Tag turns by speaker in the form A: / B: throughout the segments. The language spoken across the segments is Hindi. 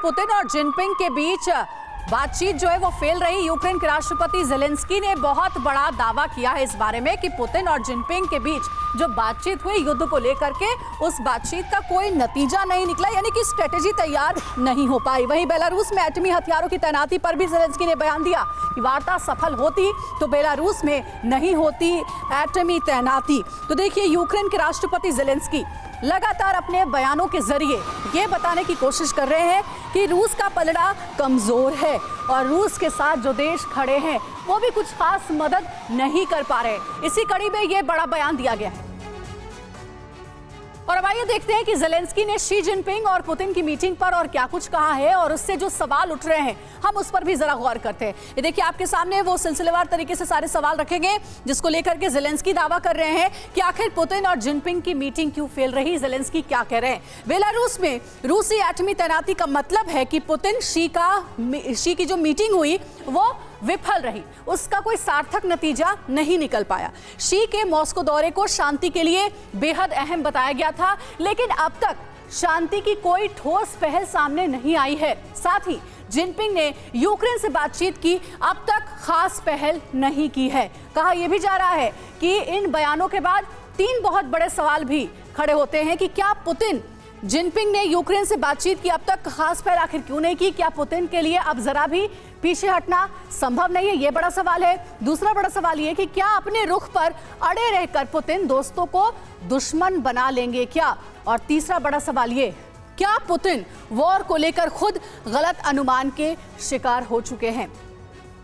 A: पुतिन और जिनपिंग के बीच बातचीत जो है वो फेल रही। यूक्रेन के राष्ट्रपति ज़ेलेंस्की ने बहुत बड़ा दावा किया है इस बारे में कि पुतिन और जिनपिंग के बीच जो बातचीत हुई युद्ध को लेकर के, उस बातचीत का कोई नतीजा नहीं निकला, यानी कि स्ट्रेटेजी तैयार नहीं हो पाई। वहीं बेलारूस में एटमी हथियारों की तैनाती पर भी ज़ेलेंस्की ने बयान दिया कि वार्ता सफल होती तो बेलारूस में नहीं होती एटमी तैनाती। तो देखिए, यूक्रेन के राष्ट्रपति ज़ेलेंस्की लगातार अपने बयानों के जरिए ये बताने की कोशिश कर रहे हैं कि रूस का पलड़ा कमजोर है और रूस के साथ जो देश खड़े हैं वो भी कुछ खास मदद नहीं कर पा रहे। इसी कड़ी में ये बड़ा बयान दिया गया है। और अब आइए देखते हैं कि ज़ेलेंस्की ने शी जिनपिंग और पुतिन की मीटिंग पर और क्या कुछ कहा है, और उससे जो सवाल उठ रहे हैं हम उस पर भी जरा गौर करते हैं। ये देखिए, आपके सामने वो सिलसिलेवार तरीके से सारे सवाल रखेंगे जिसको लेकर के ज़ेलेंस्की दावा कर रहे हैं कि आखिर पुतिन और जिनपिंग की मीटिंग क्यों फेल रही। ज़ेलेंस्की क्या कह रहे हैं? बेलारूस में रूसी एटमी तैनाती का मतलब है कि पुतिन शी की जो मीटिंग हुई वो विफल रही, उसका कोई सार्थक नतीजा नहीं निकल पाया। शी के मॉस्को दौरे को शांति के लिए बेहद अहम बताया गया था, लेकिन अब तक शांति की कोई ठोस पहल सामने नहीं आई है। साथ ही जिनपिंग ने यूक्रेन से बातचीत की, अब तक खास पहल नहीं की है। कहा यह भी जा रहा है कि इन बयानों के बाद तीन बहुत बड़े सवाल भी खड़े होते हैं कि क्या पुतिन जिनपिंग ने यूक्रेन से बातचीत की, अब तक खास पहल आखिर क्यों नहीं की? क्या पुतिन के लिए अब जरा भी पीछे हटना संभव नहीं है? ये बड़ा सवाल है। दूसरा बड़ा सवाल ये कि क्या अपने रुख पर अड़े रहकर पुतिन दोस्तों को दुश्मन बना लेंगे क्या? और तीसरा बड़ा सवाल ये, क्या पुतिन वॉर को लेकर खुद गलत अनुमान के शिकार हो चुके हैं?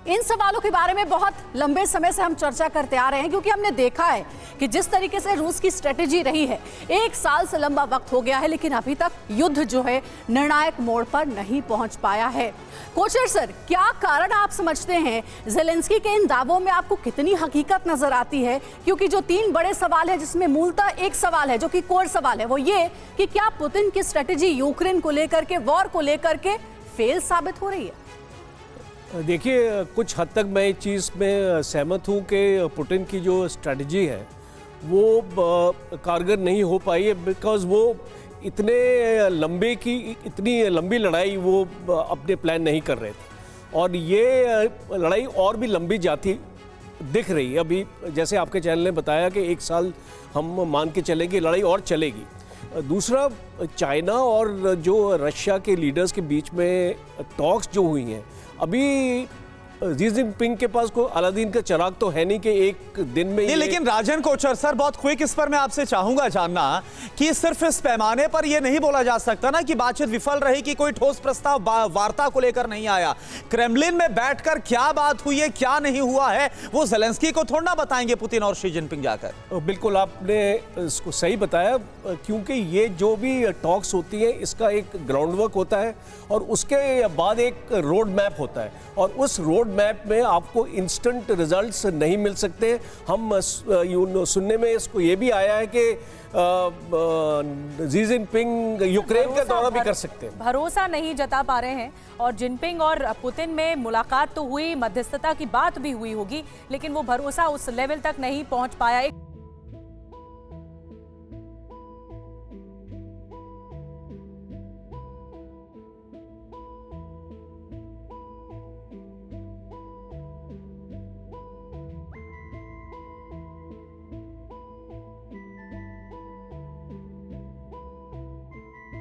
A: इन सवालों के बारे में बहुत लंबे समय से हम चर्चा करते आ रहे हैं, क्योंकि हमने देखा है कि जिस तरीके से रूस की स्ट्रेटेजी रही है, 1 साल से लंबा वक्त हो गया है, लेकिन अभी तक युद्ध जो है निर्णायक मोड़ पर नहीं पहुंच पाया है। कोचर सर, क्या कारण आप समझते हैं? ज़ेलेंस्की के इन दावों में आपको कितनी हकीकत नजर आती है? क्योंकि जो तीन बड़े सवाल है जिसमें मूलतः एक सवाल है जो कि कोर सवाल है, वो ये कि क्या पुतिन की स्ट्रेटेजी यूक्रेन को लेकर के, वॉर को लेकर के फेल साबित हो रही है?
B: देखिए, कुछ हद तक मैं इस चीज़ में सहमत हूँ कि पुतिन की जो स्ट्रेटजी है वो कारगर नहीं हो पाई है, बिकॉज़ वो इतनी लंबी लड़ाई वो अपने प्लान नहीं कर रहे थे, और ये लड़ाई और भी लंबी जाती दिख रही है। अभी जैसे आपके चैनल ने बताया कि 1 साल हम मान के चलेंगे, लड़ाई और चलेगी। दूसरा, चाइना और जो रशिया के लीडर्स के बीच में टॉक्स जो हुई हैं, अभी शी जिनपिंग के पास कोई अलादीन का चिराग तो है नहीं कि एक दिन में
C: नहीं, लेकिन राजन कोचर सर, बहुत क्विक इस पर मैं आपसे चाहूंगा जानना कि सिर्फ इस पैमाने पर यह नहीं बोला जा सकता ना कि बातचीत विफल रही, कि कोई ठोस प्रस्ताव वार्ता को लेकर नहीं आया। क्रेमलिन में बैठकर क्या बात हुई है, क्या नहीं हुआ है, वो ज़ेलेंस्की को थोड़ा ना बताएंगे पुतिन और शी जिनपिंग जाकर।
B: बिल्कुल, आपने इसको सही बताया, क्योंकि ये जो भी टॉक्स होती है इसका एक ग्राउंड वर्क होता है और उसके बाद एक रोड मैप होता है, और उस रोड मैप में आपको इंस्टेंट रिजल्ट्स नहीं मिल सकते। हम सुनने में इसको ये भी आया है कि शी जिनपिंग यूक्रेन का दौरा भी कर सकते हैं।
D: भरोसा नहीं जता पा रहे हैं, और जिनपिंग और पुतिन में मुलाकात तो हुई, मध्यस्थता की बात भी हुई होगी, लेकिन वो भरोसा उस लेवल तक नहीं पहुंच पाया।